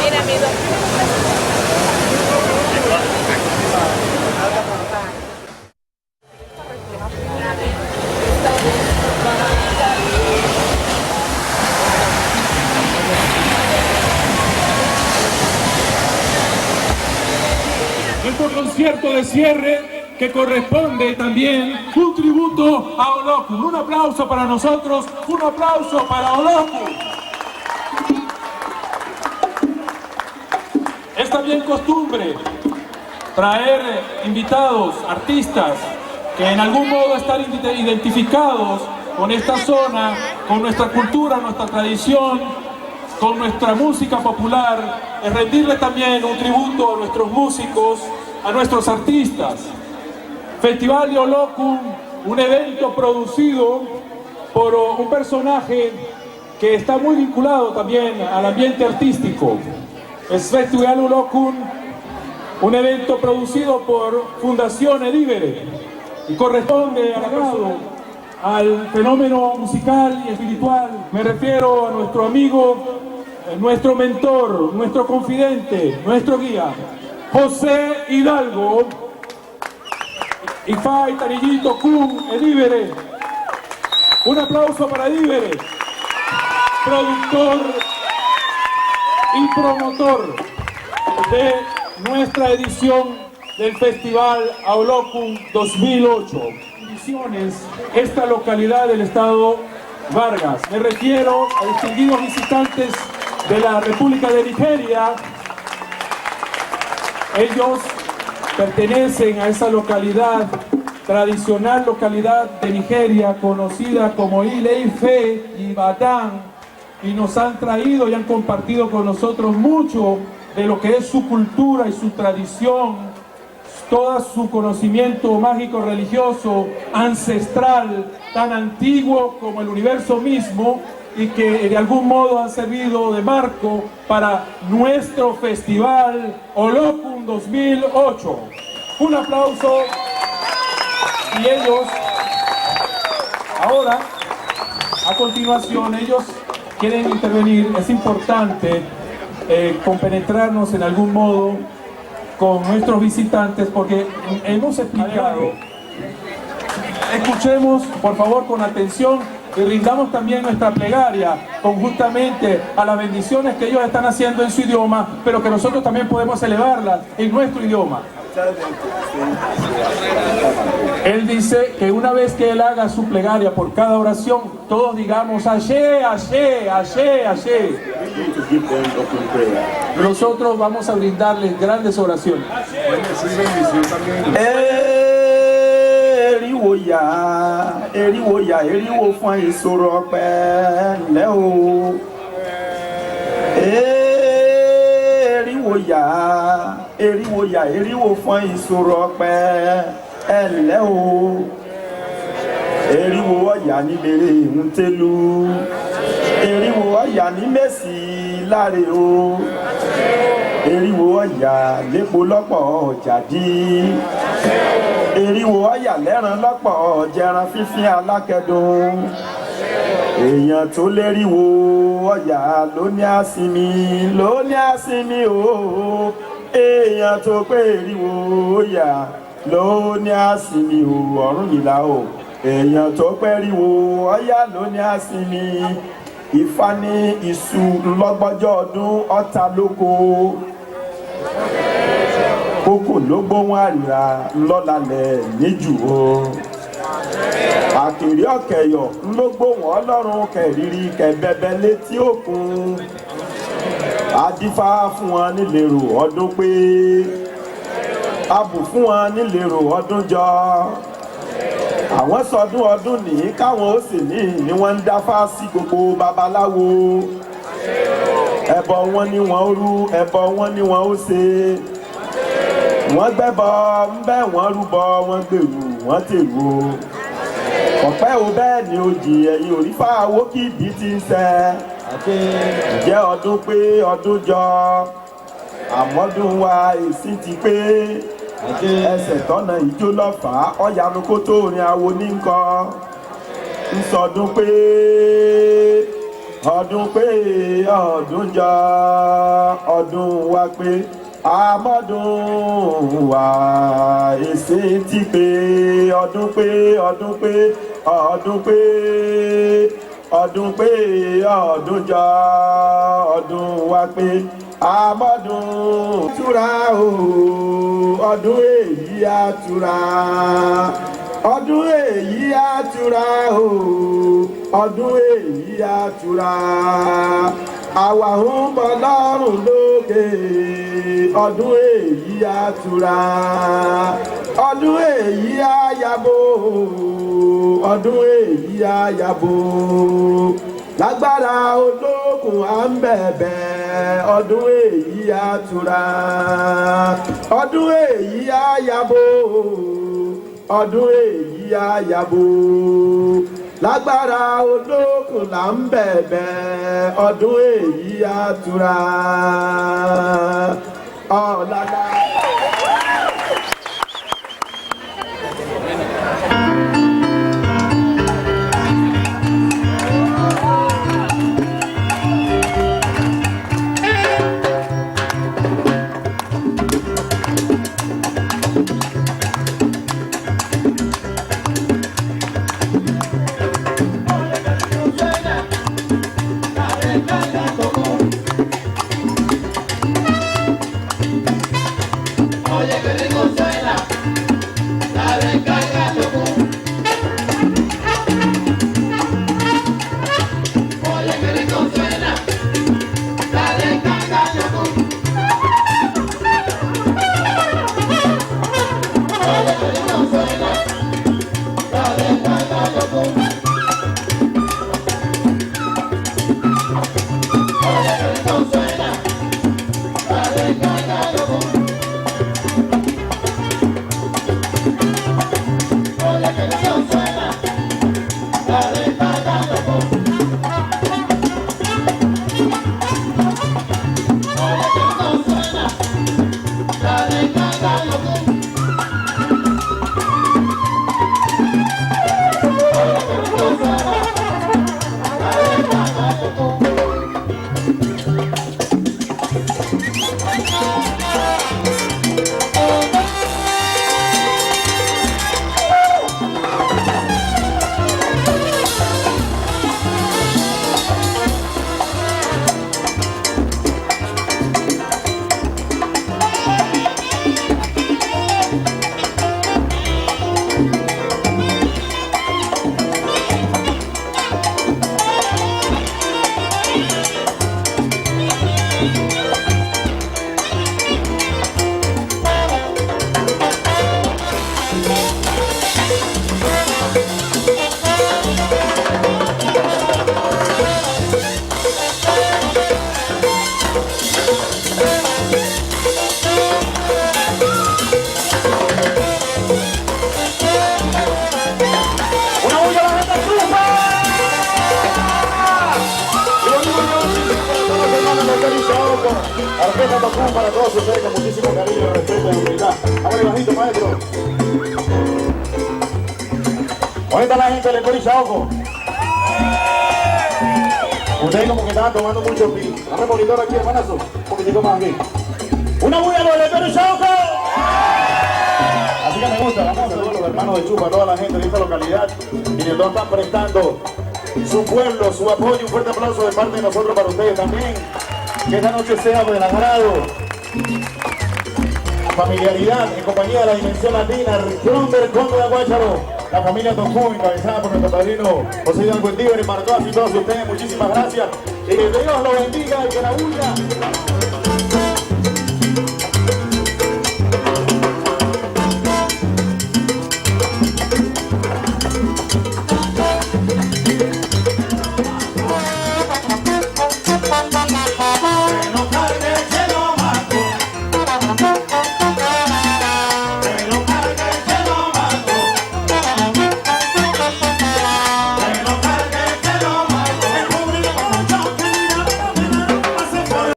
Mira, amigo. Nuestro concierto de cierre que corresponde también un tributo a Olokun. Un aplauso para nosotros, un aplauso para Olokun. Es también costumbre traer invitados, artistas que en algún modo están identificados con esta zona, con nuestra cultura, nuestra tradición, con nuestra música popular, es rendirle también un tributo a nuestros músicos, a nuestros artistas. Festival de Olokun, un evento producido por un personaje que está muy vinculado también al ambiente artístico. Es Festival Olokun, un evento producido por Fundación Edívere y corresponde al fenómeno musical y espiritual. Me refiero a nuestro amigo, nuestro mentor, nuestro confidente, nuestro guía, José Hidalgo, Ifá y Tanillito Kun Edívere. Un aplauso para Edívere, productor y promotor de nuestra edición del Festival Olokun 2008. Esta localidad del estado Vargas. Me refiero a distinguidos visitantes de la República de Nigeria. Ellos pertenecen a esa localidad, tradicional localidad de Nigeria, conocida como Ile-Ife y Ibadan, y nos han traído y han compartido con nosotros mucho de lo que es su cultura y su tradición, todo su conocimiento mágico, religioso, ancestral, tan antiguo como el universo mismo, y que de algún modo han servido de marco para nuestro Festival Olokun 2008. Un aplauso. Y ellos, ahora, a continuación, ellos quieren intervenir. Es importante compenetrarnos en algún modo con nuestros visitantes, porque hemos explicado. Escuchemos, por favor, con atención, y rindamos también nuestra plegaria conjuntamente a las bendiciones que ellos están haciendo en su idioma, pero que nosotros también podemos elevarlas en nuestro idioma. Él dice que una vez que él haga su plegaria por cada oración, todos digamos Ashe, Ashe, Ashe, Ashe. Nosotros vamos a brindarles grandes oraciones. Eriwo fún ìṣòro ọpẹ́ ńlẹ́ o. Eriwo fún ìṣòro ọpẹ́ ńlẹ́ o. Eriwo ọ̀yà ní lèrè ń tẹ́lu. Eriwo ọ̀yà ní mẹ́sì láre o. Eriwo ọ̀yà lépo lọ́pọ̀ ọjà dí. Eriwo ọ̀yà lẹ́ran lọ́pọ̀ jẹran fífín alákẹ́dùn. Èèyàn tó lériwo ọ̀yà ló ní àsinmi o. Èèyàn tó pé eriwo ọ̀yà ló ní àsinmi o. Ọ̀rúnmìlà o. Èèyàn tó pé eriwo ọ̀yà ló ní àsinmi. Ifá ní iṣu lọ́gbọ́jọ́ ọdún ọ̀tá lóko. Kókò ló gbóhùn àrìrà lọ́lalẹ̀ níjù o. Àkèrè ọ̀kẹ̀yọ̀ ló gbóhùn ọlọ́run kẹ̀rírí kẹ̀bẹ̀bẹ̀ létí òkun. Adífá fún wọn nílèrò ọdún pé. Abù fún wọn nílèrò ọdún jọ. Àwọn sọdún ọdún nìyí káwọn ó sì ní wọ́n ń dáfá sí gbogbo babaláwo. Ẹbọ wọn ni wọ́n rú, ẹbọ wọn ni wọ́n ó ṣe. Wọ́n gbẹ́bọ ń bẹ́ wọ́n rúbọ, wọ́n gbèrú wọ́n tèrú. Ọ̀pẹ́ o bẹ́ẹ̀ ni òjì ẹ̀yìn òrífà owó kí ìdí ti ń sẹ́. Ǹjẹ́ ọdún pé ọdún jọ, àmọ́dún wa èsì ti pé. Ẹsẹ̀ tọ́nà ìjó lọ́fà ọ̀yànú kó tó rin awo ní nǹkan. Ń sọdún pé ọdún pé ọdún jọ ọdún wa pé amọ́dún wa èsì ti pé ọdún pé ọdún pé ọdún pé ọdún pé ọdún jọ ọdún wa pé amọ́dún túra o ọdún èyí àtúra ọdún èyí àtúra o ọdún èyí àtúra àwa ń bọ̀ lọ́rùn lókè ọdún èyí àtúra ọdún èyí àyàbò ọdún èyí àyàbò lágbára olókùn à ń bẹ̀bẹ̀ ọdún èyí àtúra ọdún èyí àyàbò ọdún èyí àyàbò lágbára olókùn là ń bẹ̀bẹ̀ ọdún èyí àtúra ọ̀làlà. Arpeta Tocón para todos ustedes con muchísimo cariño, respeto y humildad. Vamos bajito, maestro. ¿Dónde está la gente del Corilla Ojo? Ustedes como que estaban tomando mucho pin. Dame monitor aquí, hermanazo. Un poquitico más aquí. ¡Una bulla del Corilla Ojo! Así que me gusta, vamos a todos los hermanos de Chupa, toda la gente de esta localidad y de todos están prestando su pueblo, su apoyo. Un fuerte aplauso de parte de nosotros para ustedes también. Que esta noche sea del agrado, familiaridad en compañía de la Dimensión Latina, Clonder, Conde de Aguácharo, la familia Tocón, encabezada por nuestro padrino José Hidalgo Endívar y para todas y todos ustedes, muchísimas gracias y que Dios los bendiga y que la bulla